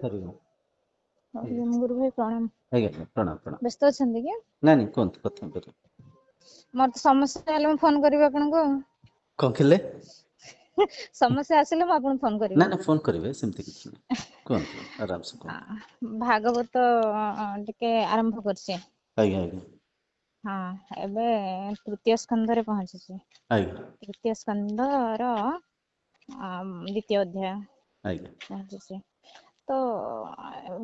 हरि ओम। ओम गुरु भाई प्रणाम। आज्ञा प्रणाम प्रणाम। व्यस्त अछंती कि? ना नहीं कौन कथा कर मोर तो समस्या हेले फोन करबे आपनको। कौन खिले समस्या आसिले मैं आपन फोन ना करबे। ना फोन करिवे सेमती किछ नहीं कौन आराम से कौन। भागवत टिके आरंभ करछे। आज्ञा आज्ञा हाँ एबे तृतीय स्कंध रे पहुंचीछे। आज्ञा तृतीय स्कंध रो द्वितीय अध्याय आज्ञा पहुंचीछे। तो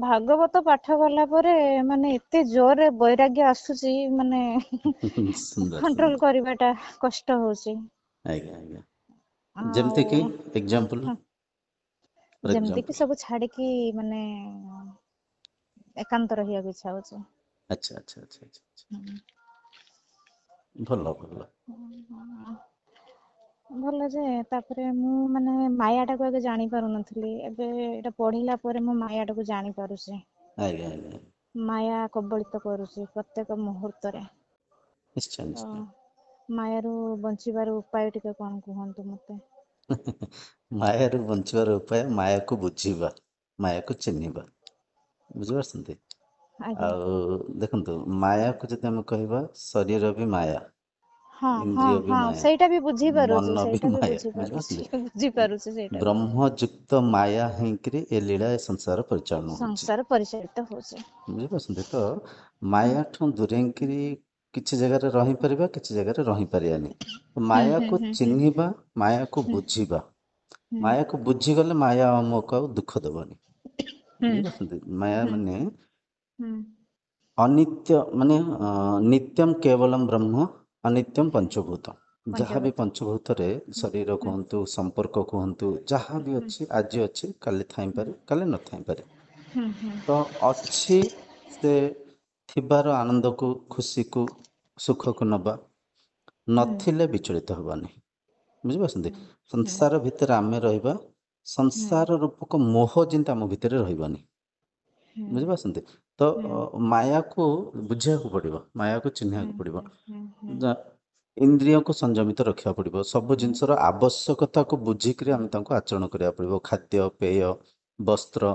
भागवत पाठ कला परे माने एते जोरे वैराग्य आसुची माने सुंदर कंट्रोल सुंदर करबाटा कष्ट होची। आज्ञा आज्ञा जेमते कि ଆଉ एग्जांपल फॉर ଯେମିତି କି एग्जांपल ସବୁ ଛାଡିକି ମାନେ ଏକାନ୍ତ ରହିବାକୁ ଇଚ୍ଛା ହଉଛି। अच्छा अच्छा अच्छा अच्छा ଭଲ ଭଲ ଭଲ ଯେ ତାପରେ ମୁଁ ମାନେ ମାୟା ଟାକୁ ଆগে ଜାଣି ପାରୁନଥିଲି, ଏବେ ଏଇଟା ପଢିଲା ପରେ ମୁଁ ମାୟା ଟାକୁ ଜାଣି ପାରୁଛି। ଆଜ୍ଞା ଆଜ୍ଞା ମାୟା କବଳିତ କରୁଛି ପ୍ରତ୍ୟେକ ମୁହୂର୍ତ୍ତରେ। ନିଶ୍ଚୟ ତ ନିଶ୍ଚୟ ମାୟାରୁ ବଞ୍ଚିବାର ଉପାୟ ଟିକେ କଣ କୁହନ୍ତୁ ମତେ। ମାୟାରୁ ବଞ୍ଚିବାର ଉପାୟ ମାୟାକୁ ବୁଝିବା, ମାୟାକୁ ଚିହ୍ନିବା। ବୁଝିପାରୁଛନ୍ତି? ଆଜ୍ଞା ଆଉ ଦେଖନ୍ତୁ ମାୟାକୁ ଯଦି ଆମେ କହିବା ଶରୀର ବି ମାୟା, ହଁ ହଁ ଇନ୍ଦ୍ରିୟ ବି ହଁ ମାୟା, ସେଇଟା ବି ବୁଝିପାରୁଛି, ମନ ବି ସେଇଟା ମାୟା। ବୁଝିପାରୁଛନ୍ତି? ବୁଝିପାରୁଛି ବୁଝିପାରୁଛି ସେଇଟା ବି। ବ୍ରହ୍ମଯୁକ୍ତ ମାୟା ହେଇକିରି ଏ ଲୀଳା ଏ ସଂସାର ପରିଚାଳନା ହଉଛି। ସଂସାର ପରିଚାଳିତ ହଉଛି। ବୁଝିପାରୁଛନ୍ତି? ତ ହୁଁ ମାୟାଠୁ ଦୂରେଇକିରି କିଛି ଜାଗାରେ ରହିପାରିବା, କିଛି ଜାଗାରେ ରହିପାରିବାନି। ହୁଁ ହୁଁ ମାୟାକୁ ହୁଁ ହୁଁ ଚିହ୍ନିବା, ମାୟାକୁ ହୁଁ ବୁଝିବା। ହୁଁ ମାୟାକୁ ବୁଝିଗଲେ ମାୟା ଆମକୁ ଆଉ ଦୁଃଖ ଦେବନି। ହୁଁ ବୁଝିପାରୁଛନ୍ତି? ମାୟା ହୁଁ ମାନେ ହୁଁ ଅନିତ୍ୟ ମାନେ ନିତ୍ୟମ୍ କେବଲମ୍ ବ୍ରହ୍ମ ଅନିତ୍ୟମ୍ ପଞ୍ଚଭୂତ। ଯାହା ବି ପଞ୍ଚଭୂତ। ପଞ୍ଚଭୂତରେ ହୁଁ ଶରୀର ହୁଁ କୁହନ୍ତୁ, ସମ୍ପର୍କ କୁହନ୍ତୁ, ଯାହା ବି ହୁଁ ଅଛି ଆଜି ଅଛି କାଲି ଥାଇପାରେ, କାଲି ନଥାଇପାରେ। ହୁଁ ହୁଁ ତ ଅଛି ସେ ଥିବାର ଆନନ୍ଦକୁ, ଖୁସିକୁ, ସୁଖକୁ ନବା। ହୁଁ ନଥିଲେ ବିଚଳିତ ହବାନି। ବୁଝିପାରୁଛନ୍ତି? ହୁଁ ସଂସାର ଭିତରେ ଆମେ ରହିବା, ହୁଁ ସଂସାର ରୂପକ ମୋହ ଯେମିତି ଆମ ଭିତରେ ରହିବନି। ହୁଁ ବୁଝିପାରୁଛନ୍ତି? ତ ହୁଁ ମାୟାକୁ ବୁଝିବାକୁ ପଡିବ, ମାୟାକୁ ହୁଁ ଚିହ୍ନିବାକୁ ପଡିବ। ହୁଁ ହୁଁ ଇନ୍ଦ୍ରିୟକୁ ସଂଯମିତ ରଖିବାକୁ ପଡିବ। ସବୁ ହୁଁ ଜିନିଷର ଆବଶ୍ୟକତାକୁ ବୁଝିକିରି ଆମେ ତାଙ୍କୁ ଆଚରଣ କରିବାକୁ ପଡିବ। ଖାଦ୍ୟ, ପେୟ, ବସ୍ତ୍ର,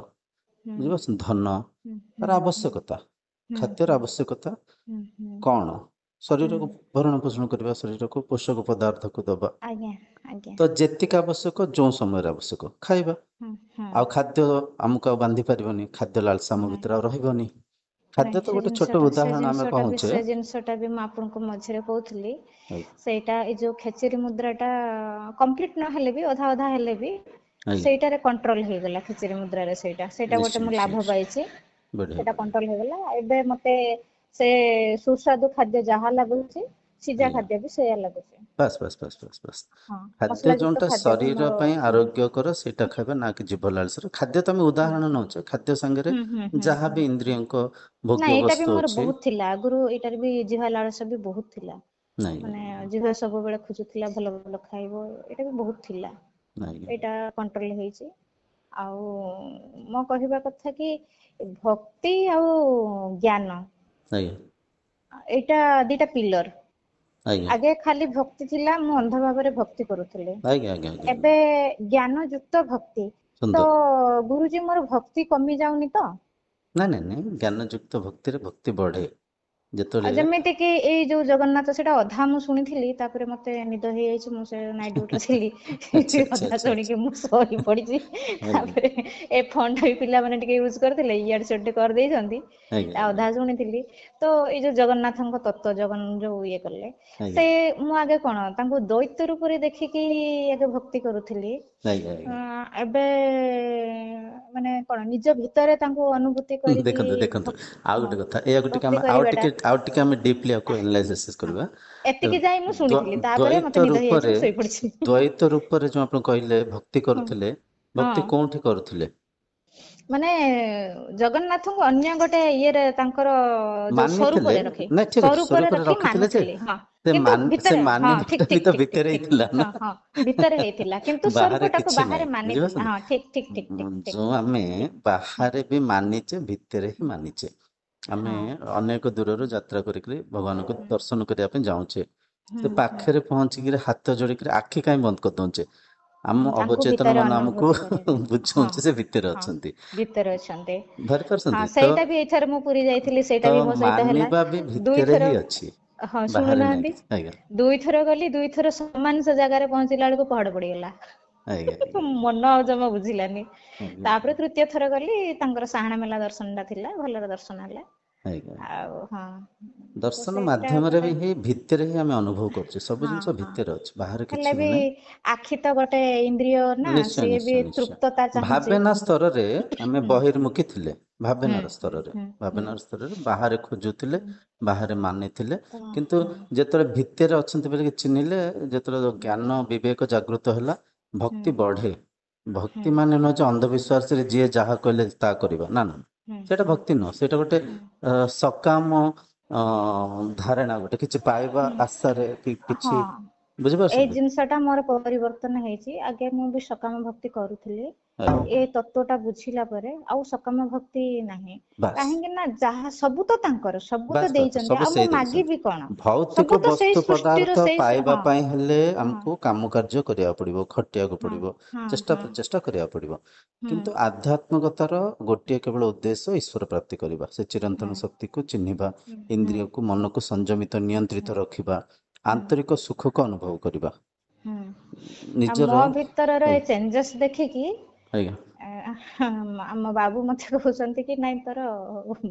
ହୁଁ ବୁଝିପାରୁଛନ୍ତି? ଧନ ହୁଁ ହୁଁ ତାର ହୁଁ ଆବଶ୍ୟକତା, ହୁଁ ଖାଦ୍ୟର ଆବଶ୍ୟକତା ହୁଁ ହୁଁ କଣ? ହୁଁ ଶରୀରକୁ ଭରଣ ପୋଷଣ କରିବା, ଶରୀରକୁ ପୋଷକ ପଦାର୍ଥକୁ ଦବା। ଆଜ୍ଞା ଆଜ୍ଞା ତ ଯେତିକି ଆବଶ୍ୟକ ଯୋଉ ସମୟରେ ଆବଶ୍ୟକ ଖାଇବା। ହୁଁ ହୁଁ ଆଉ ଖାଦ୍ୟ ଆମକୁ ଆଉ ବାନ୍ଧି ପାରିବନି, ଖାଦ୍ୟ ଲାଳସା ଆମ ନାଇଁ ଭିତରେ ଆଉ ରହିବନି। ଖାଦ୍ୟ ତ ଗୋଟେ ଛୋଟ ଉଦାହରଣ ଆମେ କହୁଛେ। ସେ ଜିନିଷଟା ବି ମୁଁ ଆପଣଙ୍କୁ ମଝିରେ କହୁଥିଲି। ଆଜ୍ଞା ସେଇଟା ଏଇ ଯୋଉ ଖେଚେରୀ ମୁଦ୍ରା ଟା କମ୍ପ୍ଲିଟ ନହେଲେ ବି ଅଧା ଅଧା ହେଲେ ବି ଆଜ୍ଞା ସେଇଟାରେ କଣ୍ଟ୍ରୋଲ ହେଇଗଲା। ଖେଚେରୀ ମୁଦ୍ରାରେ ସେଇଟା ଗୋଟେ ନିଶ୍ଚୟ ମୁଁ ନିଶ୍ଚୟ ଲାଭ ନିଶ୍ଚୟ ପାଇଛି। ବଢିଆ ସେଇଟା ବଢିଆ କଣ୍ଟ୍ରୋଲ ହେଇଗଲା। ଏବେ ମତେ ସେ ସୁସ୍ୱାଦୁ ଖାଦ୍ୟ ଯାହା ଲାଗୁଛି, ସିଝା ଆଜ୍ଞା ଖାଦ୍ୟ ବି ସେଇୟା ଲାଗୁଛି। ବାସ୍ ବାସ୍ ବାସ୍ ବାସ୍ ବାସ୍। ହଁ ଖାଦ୍ୟ ମସଲା ଯୁକ୍ତ ଯୋଉଟା ଖାଦ୍ୟ ବି ଶରୀର ମୋର ପାଇଁ ହଁ ଆରୋଗ୍ୟକର ସେଇଟା ଖାଇବା, ନା କି ଜିଭ ଲାଳସାର। ଖାଦ୍ୟ ତ ଆମେ ହୁଁ ଉଦାହରଣ ନଉଛେ, ଖାଦ୍ୟ ସାଙ୍ଗରେ ହୁଁ ହୁଁ ହୁଁ ଯାହା ହୁଁ ବି ଇନ୍ଦ୍ରିୟଙ୍କ ଭୋଗ୍ୟ ନାଇଁ ଏଇଟା ବି ବସ୍ତୁ ମୋର ଅଛି। ବହୁତ ଥିଲା ଆଗରୁ, ଏଇଟାରେ ବି ଜିଭା ଲାଳସା ବି ବହୁତ ଥିଲା। ନାଇଁ ମାନେ ଜିଭ ସବୁବେଳେ ଖୋଜୁଥିଲା ଭଲ ଭଲ ଖାଇବ, ଏଇଟା ବି ବହୁତ ଥିଲା। ଆଜ୍ଞା ଏଇଟା କଣ୍ଟ୍ରୋଲ ହେଇଛି। ଆଉ ମୋ କହିବା କଥା କି ଭକ୍ତି ଆଉ ଜ୍ଞାନ, ଆଜ୍ଞା ଏଇଟା ଦିଟା ପିଲର। ଆଜ୍ଞା ଆଗେ ଖାଲି ଭକ୍ତି ଥିଲା, ମୁଁ ଅନ୍ଧ ଭାବରେ ଭକ୍ତି କରୁଥିଲି। ଆଜ୍ଞା ଆଜ୍ଞା ଆଜ୍ଞା ଆଜ୍ଞା ଏବେ ଜ୍ଞାନ ଯୁକ୍ତ ଭକ୍ତି। ତ ସୁନ୍ଦର। ଗୁରୁଜୀ ମୋର ଭକ୍ତି କମି ଯାଉନି ତ? ନାଇଁ ନାଇଁ ନାଇଁ, ଜ୍ଞାନ ଯୁକ୍ତ ଭକ୍ତିରେ ଭକ୍ତି ବଢେ। ଆଉ ଯେତେବେଳେ ଯେମିତି କି ଏଇ ଯୋଉ ଜଗନ୍ନାଥ, ସେଇଟା ଅଧା ମୁଁ ଶୁଣିଥିଲି, ତାପରେ ମତେ ନିଦ ହେଇଯାଇଛି। ମୁଁ ସେ ନାଇଟ୍ ଡ୍ୟୁଟିରେ ଥିଲି। ଆଚ୍ଛା ଆଚ୍ଛା ଅଧା ଆଚ୍ଛା ଆଚ୍ଛା ଶୁଣିକି ମୁଁ ଶୋଇ ପଡିଛି। ଆଜ୍ଞା ତାପରେ ଏ ଫୋନ ଟା ବି ପିଲାମାନେ ଟିକେ ୟୁଜ କରିଥିଲେ, ଇଆଡେ ସିଆଡେ ଟିକେ କରିଦେଇଛନ୍ତି। ଆଜ୍ଞା ଆଜ୍ଞା ଅଧା ଶୁଣିଥିଲି। ତ ଏଇ ଯୋଉ ଜଗନ୍ନାଥଙ୍କ ତତ୍ଵ ଯୋଉ ଇଏ କଲେ, ଆଜ୍ଞା ସେ ମୁଁ ଆଗେ କଣ ତାଙ୍କୁ ଦ୍ୱୈତ ରୂପରେ ଦେଖିକି ଆଗେ ଭକ୍ତି କରୁଥିଲି। ଆଜ୍ଞା ଆଜ୍ଞା ଏବେ ମାନେ କଣ ନିଜ ଭିତରେ ତାଙ୍କୁ ଅନୁଭୂତି କରିକି ଦେଖନ୍ତୁ ଦେଖନ୍ତୁ ଆଉ ହଁ ଗୋଟେ କଥା, ଏହାକୁ ଟିକେ ଭକ୍ତି ଆମେ କରିବାଟା ଆଉ ଟିକେ ଆମେ ଡିପଲି ଆକୁ ଆନାଲାଇସିସ୍ ହଁ କରିବା। ଏତିକି ଯାଇ ମୁଁ ଶୁଣିଥିଲି, ତାପରେ ମତେ ଦ୍ଵୈତ ନିଦ ହେଇଯାଇଛି, ରୂପରେ, ମୁଁ ଶୋଇପଡିଛି। ଦ୍ଵୈତ ରୂପରେ ଯୋଉ ଆପଣ କହିଲେ ଭକ୍ତି ହଁ କରୁଥିଲେ, ହଁ ଭକ୍ତି କୋଉଠି କରୁଥିଲେ? ମାନେ ଜଗନ୍ନାଥଙ୍କୁ ଅନ୍ୟ ଗୋଟେ ଇଏରେ ତାଙ୍କର ଯୋଉ ମାନିଥିଲେ ସ୍ୱରୂପରେ ରଖି, ନାଇଁ ଠିକ ଅଛି ସ୍ୱରୂପରେ ସ୍ୱରୂପରେ ରଖି ରଖିଥିଲେ ଯେ ମାନୁଥିଲି। ହଁ ସେ କିନ୍ତୁ ସେ ଭିତରେ ହଁ ମାନିବାଟା ଠିକ ବି ଠିକ ତ ଠିକ ଭିତରେ ଠିକ ହେଇଥିଲା ହଁ ନା। ହଁ ଭିତରେ ହେଇଥିଲା, କିନ୍ତୁ ବାହାରେ ସ୍ୱରୂପ ଟାକୁ କିଛି ନାହିଁ। ବାହାରେ ମାନିଥିଲା। ବୁଝିପାରୁଛନ୍ତି? ହଁ ଠିକ ଠିକ ଠିକ ଠିକ ଠିକ ଯୋଉ ଆମେ ହୁଁ ବାହାରେ ବି ମାନିଛେ, ଭିତରେ ହିଁ ମାନିଛେ। ଆମେ ହଁ ଅନେକ ଦୂରରୁ ଯାତ୍ରା କରିକରି ଭଗବାନଙ୍କୁ ହୁଁ ଦର୍ଶନ କରିବା ପାଇଁ ଯାଉଛେ। ହୁଁ ସେ ହୁଁ ପାଖରେ ପହଞ୍ଚିକିରି ହାତ ଯୋଡିକିରି ଆଖି କାହିଁ ବନ୍ଦ କରିଦଉଛେ? ଆମ ତାଙ୍କୁ ଅବଚେତନ ଭିତରେ ମନ ଆମକୁ ଅନୁଭୂତି କରିବା। ହଁ ବୁଝଉଛି ସେ ଭିତରେ ହଁ ଅଛନ୍ତି। ଭିତରେ ଅଛନ୍ତି। ଧରି ହଁ ପାରୁଛନ୍ତି ତ? ସେଇଟା ବି ଏଇଥର ମୁଁ ପୁରୀ ଯାଇଥିଲି, ତ ସେଇଟା ବି ମୋ ସହିତ ହେଲା। ମାନିବା ବି ଭିତରେ ଦୁଇଥର ହିଁ ଅଛି, ହଁ ବାହାରେ ନାହିଁ ଶୁଣୁନାହାନ୍ତି, କିଛି। ଆଜ୍ଞା ଦୁଇଥର ଗଲି, ଦୁଇଥର ସମାନ ସେ ଜାଗାରେ ପହଞ୍ଚିଲା ବେଳକୁ ପହଡ ପଡିଗଲା। ଆଜ୍ଞା ଆଜ୍ଞା ମନ ଆଉ ଜମା ବୁଝିଲାନି। ଆଜ୍ଞା ତାପରେ ତୃତୀୟ ଥର ଗଲି, ତାଙ୍କର ସାହାଣ ମେଲା ଦର୍ଶନ ଟା ଥିଲା, ଭଲରେ ଦର୍ଶନ ହେଲା। ଆଜ୍ଞା ଆଜ୍ଞା। ଆଉ ହଁ ତ ଦର୍ଶନ ସେଇଟା ମାଧ୍ୟମରେ ଗୋଟେ ବି ହିଁ ଭିତରେ ହିଁ ଆମେ ଅନୁଭବ କରୁଛେ, ସବୁ ହଁ ଜିନିଷ ହଁ ଭିତରେ ଅଛି, ବାହାରେ ହେଲେ କିଛି ବି ବି ନାହିଁ। ଆଖି ତ ଗୋଟେ ଇନ୍ଦ୍ରିୟ ନା, ନିଶ୍ଚୟ ସିଏ ବି ନିଶ୍ଚୟ ନିଶ୍ଚୟ। ତୃପ୍ତତା ଚାହୁଁଛି। ଭାବେନା ସ୍ତରରେ ଆମେ ହୁଁ ବହିର୍ମୁଖୀ ଥିଲେ, ହୁଁ ଭାବେନାର ହୁଁ ସ୍ତରରେ, ହୁଁ ହୁଁ ଭାବେନାର ସ୍ତରରେ ବାହାରେ ଖୋଜୁଥିଲେ, ହୁଁ ବାହାରେ ମାନିଥିଲେ। ତ କିନ୍ତୁ ହଁ ଯେତେବେଳେ ଭିତରେ ଅଛନ୍ତି ବୋଲିକି ଚିହ୍ନିଲେ, ଯେତେବେଳେ ହୁଁ ଜ୍ଞାନ ବିବେକ ଜାଗୃତ ହେଲା, ହୁଁ ଭକ୍ତି ବଢେ। ହୁଁ ଭକ୍ତି ମାନେ ନୁହେଁ ଯେ ଅନ୍ଧବିଶ୍ୱାସରେ ଯିଏ ଯାହା କହିଲେ ତାହା କରିବା, ନା ନା। ହୁଁ ସେଇଟା ହୁଁ ଭକ୍ତି ନୁହଁ, ସେଇଟା ଗୋଟେ ହୁଁ ସକାମ ଧାରଣା, ଗୋଟେ କିଛି ପାଇବା ହୁଁ ଆଶାରେ କି ହଁ କିଛି, ଏଇ ବୁଝିପାରୁଛନ୍ତି? ଜିନିଷ ଟା ମୋର ପରିବର୍ତ୍ତନ ହେଇଛି। ଆଗେ ମୁଁ ବି ସକାମ ଭକ୍ତି କରୁଥିଲି, ଆଜ୍ଞା ଏ ତତ୍ଵ ଟା ବୁଝିଲା ପରେ ଆଉ ସକାମ ଭକ୍ତି ନାହିଁ। ବାସ୍ କାହିଁକି ନା ଯାହା ସବୁ ତ ତାଙ୍କର, ସବୁ ତ ବାସ୍ ବାସ୍ ଦେଇଛନ୍ତି, ସବୁ ଆଉ ମୁଁ ସେଇ ଦେଇଛନ୍ତି। ମାଗିବି କଣ? ଭୌତିକ ସବୁ ତ ସେଇ ବସ୍ତୁ ସୃଷ୍ଟିର ପଦାର୍ଥ ସେଇ ପାଇବା ହଁ ପାଇଁ ହେଲେ ହଁ ଆମକୁ କାମ କାର୍ଯ୍ୟ କରିବାକୁ ପଡିବ, ଖଟିବାକୁ ହଁ ପଡିବ, ହଁ ଚେଷ୍ଟା ହଁ ପ୍ରଚେଷ୍ଟା କରିବାକୁ ପଡିବ। ହୁଁ କିନ୍ତୁ ଆଧ୍ୟାତ୍ମିକତାର ଗୋଟିଏ କେବଳ ଉଦ୍ଦେଶ୍ୟ ଈଶ୍ୱର ପ୍ରାପ୍ତି କରିବା, ସେ ହୁଁ ଚିରନ୍ତନ ଶକ୍ତିକୁ ଚିହ୍ନିବା, ହୁଁ ହୁଁ ଇନ୍ଦ୍ରିୟକୁ ମନକୁ ସଂଯମିତ ହୁଁ ନିୟନ୍ତ୍ରିତ ରଖିବା, ହୁଁ ଆନ୍ତରିକ ସୁଖକୁ ଅନୁଭବ କରିବା। ହୁଁ ଆଉ ନିଜର ମୋ ଭିତରର ଏ ଆଜ୍ଞା ଚେଞ୍ଜେସ୍ ଦେଖିକି ଆଜ୍ଞା ଆମ ବାବୁ ମତେ କହୁଛନ୍ତି କି ନାଇଁ ତୋର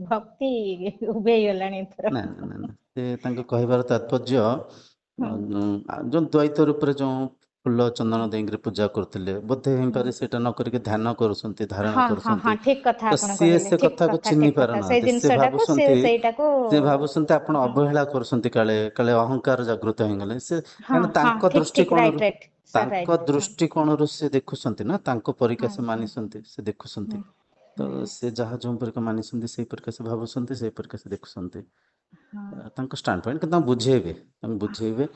ଭକ୍ତି ଉଭେଇ ଗଲାଣି ଏଥର। ନାଇଁ ନାଇଁ ନାଇଁ ସେ ତାଙ୍କ କହିବାର ତାତ୍ପର୍ଯ୍ୟ ହୁଁ ଯୋଉ ଦ୍ୱୈତ ରୂପରେ ଯୋଉ ଫୁଲ ଚନ୍ଦନ ଦେଇକିରି ପୂଜା କରୁଥିଲେ, ବୋଧେ ହୁଁ ହେଇପାରେ ସେଇଟା ନ କରିକି ଧ୍ୟାନ କରୁଛନ୍ତି, ଧାରଣା ହଁ ହଁ ହଁ କରୁଛନ୍ତି। ଠିକ କଥା ତ ଆପଣ ସିଏ କହିଲେ, ସେ ଠିକ କଥାକୁ କଥା, ଚିହ୍ନି ଠିକ କଥା, ସେଇ ପାରୁନାହାନ୍ତି, ସେ ଜିନିଷଟାକୁ ସେ ଭାବୁଛନ୍ତି, ସେଇଟାକୁ ସେ ଭାବୁଛନ୍ତି ଆପଣ ହଁ ଅବହେଳା କରୁଛନ୍ତି, କାଳେ କାଳେ ଅହଂକାର ଜାଗୃତ ହେଇଗଲେ ସେ, ହଁ କାହିଁକିନା ହଁ ତାଙ୍କ ଠିକ ଠିକ ରାଇଟ ଦୃଷ୍ଟିକୋଣରୁ, ରାଇଟ ସାର୍ ତାଙ୍କ ରାଇଟ ହଁ ଦୃଷ୍ଟିକୋଣରୁ ସେ ଦେଖୁଛନ୍ତି ନା, ତାଙ୍କ ହଁ ପରୀକ୍ଷା ସେ ହଁ ମାନିଛନ୍ତି, ସେ ହୁଁ ଦେଖୁଛନ୍ତି। ତ ହୁଁ ସେ ଯାହା ଯୋଉ ପରିକା ମାନିଛନ୍ତି, ସେଇ ପରିକା ସେ ଭାବୁଛନ୍ତି, ସେଇ ପରିକା ସେ ଦେଖୁଛନ୍ତି। ହଁ ତାଙ୍କ ଷ୍ଟାଣ୍ଡ ପଏଣ୍ଟ, କିନ୍ତୁ ତାଙ୍କୁ ବୁଝେଇବେ, ତାଙ୍କୁ ବୁଝେଇବେ,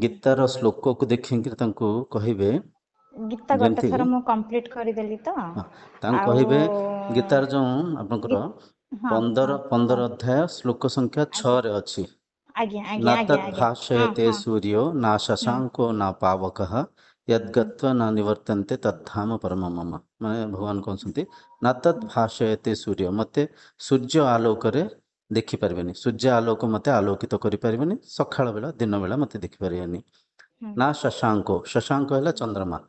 ହୁଁ ଗୀତାର ଶ୍ଲୋକକୁ ଦେଖିକିରି ତାଙ୍କୁ କହିବେ, ଗୀତା ଗୋଟେ ଯେମିତି ଥର ମୁଁ କମ୍ପ୍ଲିଟ କରିଦେଲି ତ, ହଁ ତାଙ୍କୁ ଆଉ କହିବେ, ଗୀତାର ଯୋଉ ଆପଣଙ୍କର ଗୀ ହଁ ହଁ ପନ୍ଦର ହଁ ପନ୍ଦର ଅଧ୍ୟାୟ ଶ୍ଲୋକ ସଂଖ୍ୟା ଆଜ୍ଞା 6ରେ ଅଛି। ଆଜ୍ଞା ଆଜ୍ଞା ନା ଆଜ୍ଞା ତଦ୍ ଆଜ୍ଞା ହଁ ଭାଷୟତେ ହଁ ସୂର୍ୟୋ ନା ହୁଁ ଶଶାଙ୍କୋ ନା ପାବକଃ ହୁଁ ୟଦ୍ଗତ୍ୱା ନା ନିବର୍ତ୍ତନ୍ତେ ତଦ୍ଧାମ ପରମଂ ମମ। ମାନେ ଭଗବାନ କହୁଛନ୍ତି, ନା ତଦ୍ ହୁଁ ଭାଷୟତେ ସୂର୍ୟ, ମତେ ସୂର୍ଯ୍ୟ ଆଲୋକରେ ଦେଖିପାରିବେନି, ସୂର୍ଯ୍ୟ ଆଲୋକ ମତେ ଆଲୋକିତ କରିପାରିବେନି, ସକାଳ ବେଳା ଦିନ ବେଳା ମତେ ଦେଖିପାରିବେନି। ହୁଁ ନା ଶଶାଙ୍କୋ, ଶଶାଙ୍କ ହେଲା ଚନ୍ଦ୍ରମା,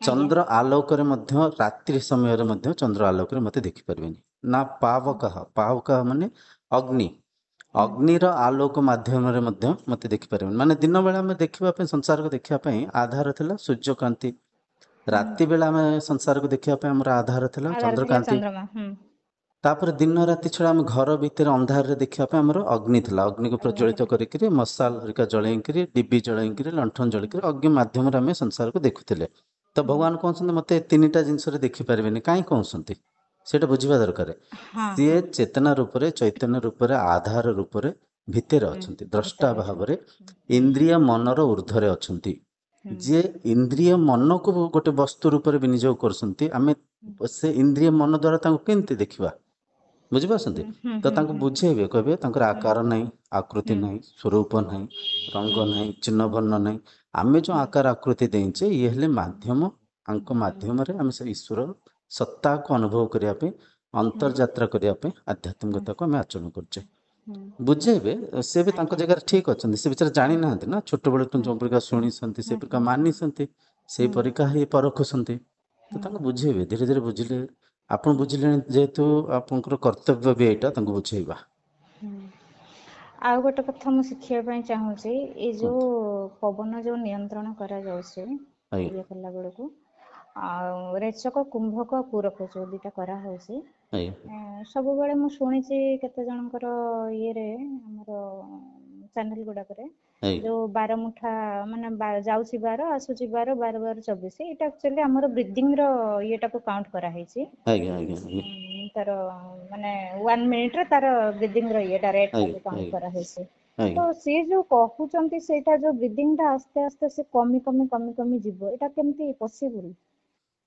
ଆଜ୍ଞା ଚନ୍ଦ୍ର ଆଲୋକରେ ମଧ୍ୟ, ରାତ୍ରି ସମୟରେ ମଧ୍ୟ ଚନ୍ଦ୍ର ଆଲୋକରେ ମତେ ଦେଖିପାରିବେନି। ନା ପାବକଃ, ପାବକଃ ମାନେ ଅଗ୍ନି, ହୁଁ ଅଗ୍ନିର ଆଲୋକ ମାଧ୍ୟମରେ ମଧ୍ୟ ମତେ ଦେଖିପାରିବେନି। ମାନେ ଦିନ ବେଳେ ଆମେ ଦେଖିବା ପାଇଁ, ସଂସାରକୁ ଦେଖିବା ପାଇଁ ଆଧାର ଥିଲା ସୂର୍ଯ୍ୟକାନ୍ତି, ହୁଁ ରାତି ବେଳେ ଆମେ ସଂସାରକୁ ଦେଖିବା ପାଇଁ ଆମର ଆଧାର ଥିଲା ଆଧାର ଥିଲା ଚନ୍ଦ୍ରକାନ୍ତି। ଚନ୍ଦ୍ରମା ହୁଁ ତାପରେ ଦିନ ରାତି ଛଡା ଆମେ ଘର ଭିତରେ ଅନ୍ଧାରରେ ଦେଖିବା ପାଇଁ ଆମର ଅଗ୍ନି ଥିଲା, ଅଗ୍ନିକୁ ଅଗ୍ନି ପ୍ରଜ୍ୱଳିତ ଥିଲା କରିକିରି ମଶାଲ ହରିକା ଜଳେଇକିରି, ଡିବି ଜଳେଇକିରି, ଲଣ୍ଠନ ଜଳେଇକିରି, ଅଗ୍ନି ମାଧ୍ୟମରେ ଆମେ ସଂସାରକୁ ଦେଖୁଥିଲେ। ତ ହୁଁ ଭଗବାନ କହୁଛନ୍ତି, ମତେ ତିନିଟା ଜିନିଷରେ ଦେଖିପାରିବେନି, କାହିଁ କହୁଛନ୍ତି, ସେଇଟା ବୁଝିବା ଦରକାର। ହଁ ସିଏ ହଁ ଚେତନା ରୂପରେ, ଚୈତନ୍ୟ ରୂପରେ, ଆଧାର ରୂପରେ ଭିତରେ ହୁଁ ଅଛନ୍ତି, ଦ୍ରଷ୍ଟା ଭିତରେ ଭାବରେ, ଅଛନ୍ତି ହୁଁ ଇନ୍ଦ୍ରିୟ ମନର ଉର୍ଦ୍ଧ୍ୱରେ ଅଛନ୍ତି। ହୁଁ ଯିଏ ଇନ୍ଦ୍ରିୟ ମନକୁ ଗୋଟେ ବସ୍ତୁ ରୂପରେ ବିନିଯୋଗ କରୁଛନ୍ତି, ଆମେ ହୁଁ ସେ ଇନ୍ଦ୍ରିୟ ମନ ଦ୍ଵାରା ତାଙ୍କୁ କେମିତି ଦେଖିବା, ବୁଝିପାରୁଛନ୍ତି? ହୁଁ ତ ହୁଁ ତାଙ୍କୁ ହୁଁ ବୁଝେଇବେ, କହିବେ ତାଙ୍କର ହୁଁ ଆକାର ନାହିଁ, ଆକୃତି ହୁଁ ନାହିଁ, ସ୍ୱରୂପ ନାହିଁ, ହୁଁ ରଙ୍ଗ ନାହିଁ, ଚିହ୍ନ ବର୍ଣ୍ଣ ନାହିଁ, ଆମେ ଯୋଉ ହୁଁ ଆକାର ଆକୃତି ଦେଇଛେ, ଇଏ ହେଲେ ମାଧ୍ୟମ, ଆଙ୍କ ହୁଁ ମାଧ୍ୟମରେ ଆମେ ସେ ଈଶ୍ୱର ସତ୍ତାକୁ ଅନୁଭବ କରିବା ପାଇଁ, ହୁଁ ଅନ୍ତର୍ଯାତ୍ରା କରିବା ପାଇଁ, ହୁଁ ଆଧ୍ୟାତ୍ମିକତାକୁ ଆମେ ଆଚରଣ କରୁଛେ। ହୁଁ ବୁଝେଇବେ, ସେ ବି ତାଙ୍କ ଆଜ୍ଞା ଜାଗାରେ ଠିକ ଅଛନ୍ତି, ସେ ବିଚାରା ହୁଁ ଜାଣିନାହାନ୍ତି ନା, ଛୋଟବେଳୁ ହୁଁ ଯୋଉ ପରିକା ଶୁଣିଛନ୍ତି, ହୁଁ ସେ ପରିକା ହୁଁ ମାନିଛନ୍ତି, ସେଇ ହୁଁ ପରିକା ହିଁ ପରଖୁଛନ୍ତି। ତ ହୁଁ ତାଙ୍କୁ ବୁଝେଇବେ, ଧୀରେ ଧୀରେ ବୁଝିଲେ, ଆପଣ ବୁଝିଲେଣି ଯେହେତୁ ଆପଣଙ୍କର କର୍ତ୍ତବ୍ୟ ବି ଏଇଟା ତାଙ୍କୁ ବୁଝେଇବା। ହୁଁ ଆଉ ଗୋଟେ କଥା ମୁଁ ଶିଖିବା ପାଇଁ ଚାହୁଁଛି, ଏଇ କୁହନ୍ତୁ ଯୋଉ ପବନ ଯୋଉ ନିୟନ୍ତ୍ରଣ କରାଯାଉଛି ଆଜ୍ଞା ଇଏ କଲା ବେଳକୁ, ଆଉ ରେଚକ, କୁମ୍ଭକ, ପୁରକ ଯୋଉ ଦିଟା କରାହଉଛି, ଆଜ୍ଞା ସବୁବେଳେ ମୁଁ ଶୁଣିଛି କେତେ ଜଣଙ୍କର ଇଏରେ, ଆମର ଚ୍ୟାନେଲ ଗୁଡାକରେ, ଆଜ୍ଞା ଯୋଉ ବାର ମୁଠା ମାନେ ଯାଉଛି ବାର, ଆସୁଛି ବାର, ବାର ବାର 24, ଏଇଟା ଆକ୍ଚୁଆଲି ଆମର ବ୍ରିଦିଂ ର ଇଏଟାକୁ କାଉଣ୍ଟ କରାହେଇଛି। ଆଜ୍ଞା ଆଜ୍ଞା ଆଜ୍ଞା ତାର ମାନେ 1 ମିନିଟରେ ତାର ବ୍ରିଦିଂ ର ଇଏଟା ରେଟ୍ ଆଜ୍ଞା ଟାକୁ କାଉଣ୍ଟ ଆଜ୍ଞା କରାହେଇଛି। ଆଜ୍ଞା ତ ସିଏ ଯୋଉ କହୁଛନ୍ତି, ସେଇଟା ଯୋଉ ବ୍ରିଦିଂ ଟା ଆସ୍ତେ ଆସ୍ତେ ସେ କମି କମି କମି କମି ଯିବ, ଏଇଟା କେମିତି ପସିବୁଲ?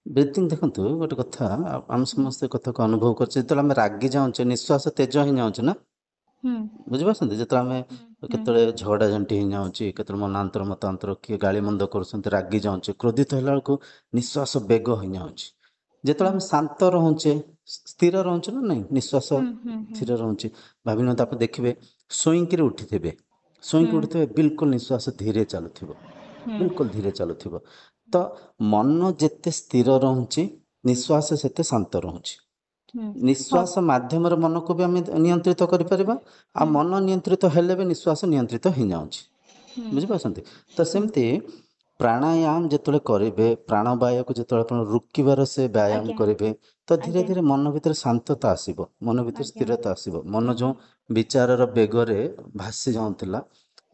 ବ୍ରିଥିଂ ଦେଖନ୍ତୁ, ଗୋଟେ କଥା ଆମେ ହୁଁ ସମସ୍ତେ କଥାକୁ ଅନୁଭବ କରୁଛେ, ଯେତେବେଳେ ଆମେ ରାଗି ଯାଉଛେ, ନିଶ୍ୱାସ ତେଜ ହିଁ ଯାଉଛି ନା, ହୁଁ ବୁଝିପାରୁଛନ୍ତି? ଯେତେବେଳେ ଆମେ ହୁଁ କେତେବେଳେ ଝଗଡ଼ା ଝାଣ୍ଟି ହେଇଯାଉଛି, କେତେବେଳେ ମନାନ୍ତର ମତାନ୍ତର, କିଏ ଗାଳି ମନ୍ଦ କରୁଛନ୍ତି, ରାଗି ଯାଉଛି, କ୍ରୋଧିତ ହେଲା ବେଳକୁ ନିଶ୍ୱାସ ବେଗ ହେଇଯାଉଛି। ଯେତେବେଳେ ଆମେ ଶାନ୍ତ ରହୁଛେ, ସ୍ଥିର ରହୁଛେ ନା ନାଇଁ, ନିଶ୍ୱାସ ହୁଁ ହୁଁ ହୁଁ ସ୍ଥିର ରହୁଛି। ଭାବିନିଅନ୍ତୁ ଆପଣ ଦେଖିବେ ଶୋଇକିରି ଉଠିଥିବେ, ହୁଁ ଶୋଇକି ଉଠିଥିବେ, ବିଲକୁଲ ନିଶ୍ୱାସ ଧୀରେ ଚାଲୁଥିବ, ହୁଁ ବିଲକୁଲ ଧୀରେ ଚାଲୁଥିବ। ତ ମନ ଯେତେ ସ୍ଥିର ରହୁଛି, ନିଶ୍ୱାସ ସେତେ ଶାନ୍ତ ରହୁଛି। ହୁଁ ହଉ ନିଶ୍ୱାସ ମାଧ୍ୟମରେ ମନକୁ ବି ଆମେ ନିୟନ୍ତ୍ରିତ କରିପାରିବା, ଆଉ ହୁଁ ମନ ନିୟନ୍ତ୍ରିତ ହେଲେ ବି ନିଶ୍ୱାସ ନିୟନ୍ତ୍ରିତ ହେଇଯାଉଛି। ହୁଁ ବୁଝିପାରୁଛନ୍ତି? ତ ହୁଁ ସେମିତି ପ୍ରାଣାୟାମ ଯେତେବେଳେ କରିବେ, ପ୍ରାଣବାୟୁକୁ ଯେତେବେଳେ ଆପଣ ରୋକିବାର ସେ ବ୍ୟାୟାମ ଆଜ୍ଞା କରିବେ, ତ ଧୀରେ ଆଜ୍ଞା ଧୀରେ ମନ ଭିତରେ ଶାନ୍ତତା ଆସିବ, ମନ ଭିତରେ ଆଜ୍ଞା ସ୍ଥିରତା ଆସିବ। ମନ ହୁଁ ଯେଉଁ ବିଚାରର ବେଗରେ ଭାସି ଯାଉଥିଲା,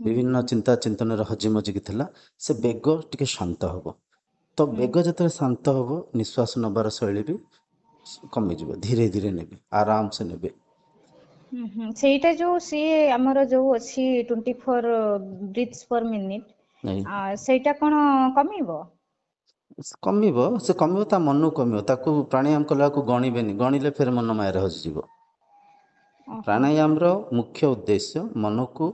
ହୁଁ ବିଭିନ୍ନ ଚିନ୍ତା ଚିନ୍ତନରେ ହଜି ମଜିକି ଥିଲା, ସେ ବେଗ ଟିକେ ଶାନ୍ତ ହେବ। ତ ହୁଁ ବେଗ ଯେତେବେଳେ ଶାନ୍ତ ହେବ, ନିଶ୍ୱାସ ନେବାର ଶୈଳୀ ବି କମିଯିବ, ଧୀରେ ଧୀରେ ନେବେ, ଆରାମସେ ନେବେ। ହୁଁ ହୁଁ ସେଇଟା ଯୋଉ ସିଏ ଆମର ଯୋଉ ଅଛି 24 ବ୍ରିଥ୍ସ ପର ମିନିଟ୍, ନାଇଁ ସେଇଟା କଣ କମିବ? କମିବ, ସେ କମିବ, ତା ମନକୁ କମିବ। ତାକୁ ପ୍ରାଣାୟାମ କଲାକୁ ଗଣିବେନି, ଗଣିଲେ ଫେର ମନ ମାୟାରେ ହଜିଯିବ। ଓହୋ ପ୍ରାଣାୟାମର ମୁଖ୍ୟ ଉଦ୍ଦେଶ୍ୟ ମନକୁ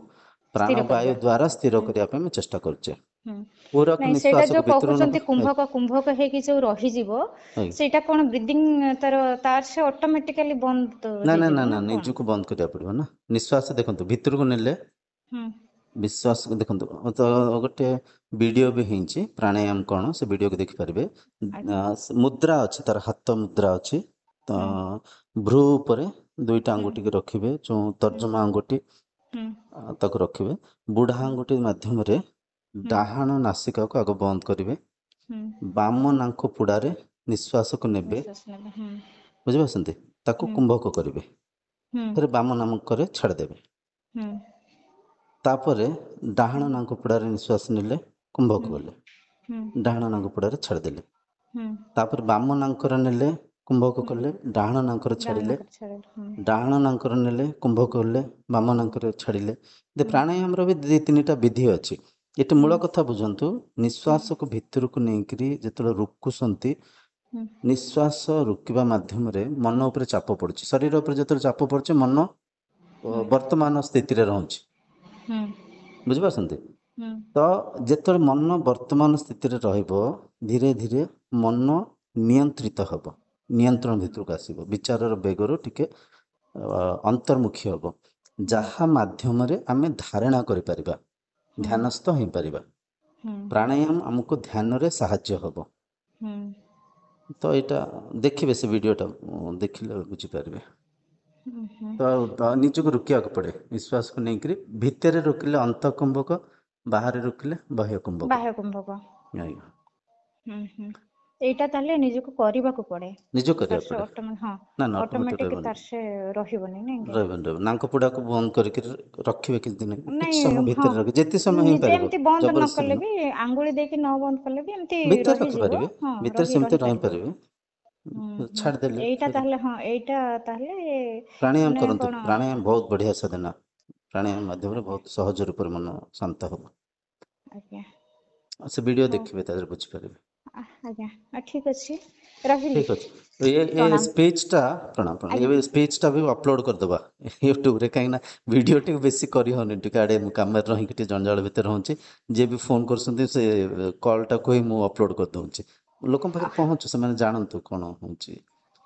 ସ୍ଥିର ପ୍ରାଣବାୟୁ କରିବା। ଦ୍ୱାରା ସ୍ଥିର ହୁଁ କରିବା ପାଇଁ ଆମେ ଚେଷ୍ଟା କରୁଛେ। ହୁଁ ପୁରାକୁ ନାଇଁ ସେଇଟା ନିଶ୍ୱାସକୁ ଯୋଉ ଭିତରକୁ ନେବା। କହୁଛନ୍ତି କୁମ୍ଭକ କୁମ୍ଭକ ହେଇକି ଯୋଉ ରହିଯିବ, ଆଜ୍ଞା। ସେଇଟା କଣ ବ୍ରିଦିଂ ତାର ସେ ଅଟୋମେଟିକାଲି ବନ୍ଦ ନା ନା ନା ହେଇଯିବ ନା, ନା କଣ? ନିଜକୁ ବନ୍ଦ କରିବାକୁ ପଡ଼ିବ ନା। ନିଶ୍ୱାସ ଦେଖନ୍ତୁ ଭିତରକୁ ନେଲେ, ହୁଁ ବିଶ୍ୱାସ ଦେଖନ୍ତୁ, ତ ଗୋଟେ ଭିଡ଼ିଓ ବି ହେଇଛି ପ୍ରାଣାୟାମ କ'ଣ, ସେ ଭିଡ଼ିଓକୁ ଦେଖିପାରିବେ। ଆଜ୍ଞା ମୁଦ୍ରା ଅଛି, ତାର ହାତ ମୁଦ୍ରା ଅଛି। ତ ହୁଁ ଭ୍ରୂ ଉପରେ ଦୁଇଟା ହୁଁ ଆଙ୍ଗୁଠିକି ରଖିବେ, ଯେଉଁ ହୁଁ ତର୍ଜମା ଆଙ୍ଗୁଠି ହୁଁ ତାକୁ ରଖିବେ। ବୁଢ଼ା ହୁଁ ଆଙ୍ଗୁଠି ମାଧ୍ୟମରେ ହୁଁ ଡାହାଣ ନାସିକାକୁ ଆଗ ବନ୍ଦ କରିବେ। ହୁଁ ବାମ ନାଙ୍କୁ ପୁଡ଼ାରେ ନିଶ୍ୱାସକୁ ନେବେ। ନିଶ୍ୱାସ ନେବେ। ହୁଁ ବୁଝିପାରୁଛନ୍ତି? ତାକୁ ହୁଁ କୁମ୍ଭକ କରିବେ, ହୁଁ ଫେର ବାମ ନାମକରେ ଛାଡ଼ିଦେବେ। ହୁଁ ତାପରେ ହୁଁ ଡାହାଣ ନାକପୁଡ଼ାରେ ନିଶ୍ୱାସ ନେଲେ, କୁମ୍ଭକ ହୁଁ କଲେ, ହୁଁ ଡାହାଣ ନାକପୁଡ଼ାରେ ଛାଡ଼ିଦେଲେ। ହୁଁ ତାପରେ ବାମ ନାଙ୍କରେ ନେଲେ, କୁମ୍ଭକ ହୁଁ କଲେ, ଡାହାଣ ନାଙ୍କରେ ଡାହାଣ ଛାଡ଼ିଲେ। ନାକରେ ଛାଡ଼ିଲେ। ହୁଁ ଡାହାଣ ନାଙ୍କରେ ନେଲେ, କୁମ୍ଭକ କଲେ, ବାମ ନାଙ୍କରେ ଛାଡ଼ିଲେ। ହୁଁ ପ୍ରାଣାୟାମର ବି ଦୁଇ ତିନିଟା ବିଧି ଅଛି। ଏଠି ହୁଁ ମୂଳ କଥା ବୁଝନ୍ତୁ, ହୁଁ ନିଶ୍ୱାସକୁ ଭିତରକୁ ନେଇକରି ଯେତେବେଳେ ରୋକୁଛନ୍ତି, ହୁଁ ନିଶ୍ୱାସ ରୋକିବା ମାଧ୍ୟମରେ ମନ ଉପରେ ଚାପ ପଡ଼ୁଛି। ଶରୀର ଉପରେ ଯେତେବେଳେ ଚାପ ପଡ଼ୁଛି, ମନ ହୁଁ ବର୍ତ୍ତମାନ ସ୍ଥିତିରେ ରହୁଛି। ହୁଁ ବୁଝିପାରୁଛନ୍ତି? ହୁଁ ତ ଯେତେବେଳେ ମନ ବର୍ତ୍ତମାନ ସ୍ଥିତିରେ ରହିବ, ଧୀରେ ଧୀରେ ମନ ନିୟନ୍ତ୍ରିତ ହେବ, ନିୟନ୍ତ୍ରଣ ଭିତରକୁ ଆସିବ, ବିଚାରର ବେଗରୁ ଟିକେ ଅନ୍ତର୍ମୁଖୀ ହେବ, ହୁଁ ଯାହା ମାଧ୍ୟମରେ ଆମେ ଧାରଣା କରିପାରିବା, ହୁଁ ଧ୍ୟାନସ୍ଥ ହୋଇପାରିବା। ହୁଁ ପ୍ରାଣାୟାମ ଆମକୁ ଧ୍ୟାନରେ ସାହାଯ୍ୟ ହେବ। ହୁଁ ତ ଏଇଟା ଦେଖିବେ, ସେ ଭିଡ଼ିଓଟା ଦେଖିଲେ ବୁଝିପାରିବେ। ହୁଁ ହୁଁ ତ ନିଜକୁ ରୋକିବାକୁ ପଡ଼େ, ନିଶ୍ୱାସକୁ ନେଇକରି ଭିତରେ ରୋକିଲେ ଅନ୍ତଃକୁମ୍ଭକ, ବାହାରେ ରୋକିଲେ ବାହ୍ୟ କୁମ୍ଭକ। ବାହ୍ୟ କୁମ୍ଭକ। ଆଜ୍ଞା। ହୁଁ ହୁଁ ଏଇଟା ତାହେଲେ ନିଜକୁ କରିବାକୁ ପଡ଼େ। ନିଜକୁ ତାର କରିବାକୁ ସେ ପଡ଼େ। ହଁ ନା ନା ଅଟୋମେଟିକ ରହିବନି, ତାର ସେ ରହିବନି ନାଇଁ କି? ରହିବନି, ରହିବନି। ନାଙ୍କ ପୁଡ଼ାକୁ ବନ୍ଦ କରିକି ରଖିବେ କିଛି ଦିନ, କିଛି ନାଇଁ ସମୟ ହଁ ଭିତରେ ରଖିବେ, ଯେତେ ସମୟ ନିଜେ ହେଇପାରିବ, ଏମିତି ବନ୍ଦ ନ ଜବରଦସ୍ତି କଲେ ନୁହଁ। ବି ଆଙ୍ଗୁଳି ଦେଇକି ନ ବନ୍ଦ କଲେ ବି ଏମିତି ଭିତରେ ରହିଯିବ। ରଖିପାରିବେ, ହଁ ଭିତରେ ସେମିତି ରହିପାରିବ। ରହିପାରିବେ। ହୁଁ ହୁଁ ଛାଡ଼ିଦେଲେ ଏଇଟା ଫେର ତାହେଲେ, ହଁ ଏଇଟା ତାହେଲେ ପ୍ରାଣାୟାମ ମାନେ କରନ୍ତୁ। କଣ? ପ୍ରାଣାୟାମ ବହୁତ ବଢ଼ିଆ ସାଧନା। ପ୍ରାଣାୟାମ ମାଧ୍ୟମରେ ବହୁତ ସହଜ ରୂପରେ ମନ ଶାନ୍ତ ହେବ। ଆଜ୍ଞା ସେ ଭିଡ଼ିଓ ହଉ ଦେଖିବେ, ତା ଦେହରେ ବୁଝିପାରିବେ। ଆଜ୍ଞା ଠିକ୍ ଅଛି, ରହିଲି। ଠିକ୍ ଅଛି। ଏ ପ୍ରଣାମ। ସ୍ପିଚ୍ଟା, ପ୍ରଣାମ ପ୍ରଣାମ, ଆଜ୍ଞା ଏ ସ୍ପିଚ୍ଟା ବି ଅପଲୋଡ଼ କରିଦେବା ୟୁଟ୍ୟୁବରେ, କାହିଁକିନା ଭିଡ଼ିଓ ଟିକେ ବେଶୀ କରିହେଉନି, ଟିକେ ଆଡ଼େ ମୁଁ କାମରେ ରହିକି ଟିକେ ଜଞ୍ଜାଳ ଭିତରେ ରହୁଛି। ଯିଏ ବି ଫୋନ୍ କରୁଛନ୍ତି, ସେ କଲ୍ଟାକୁ ହିଁ ମୁଁ ଅପଲୋଡ଼ କରିଦେଉଛି, ଲୋକଙ୍କ ପାଖରେ ପହଞ୍ଚୁ, ସେମାନେ ଜାଣନ୍ତୁ କ'ଣ ହେଉଛି।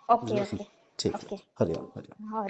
ଓକେ ବୁଝିପାରୁଛନ୍ତି? ଓକେ ଠିକ୍ ଓକେ ଅଛି। ହରି ଓମ୍, ହରି ଓମ୍। ହଁ।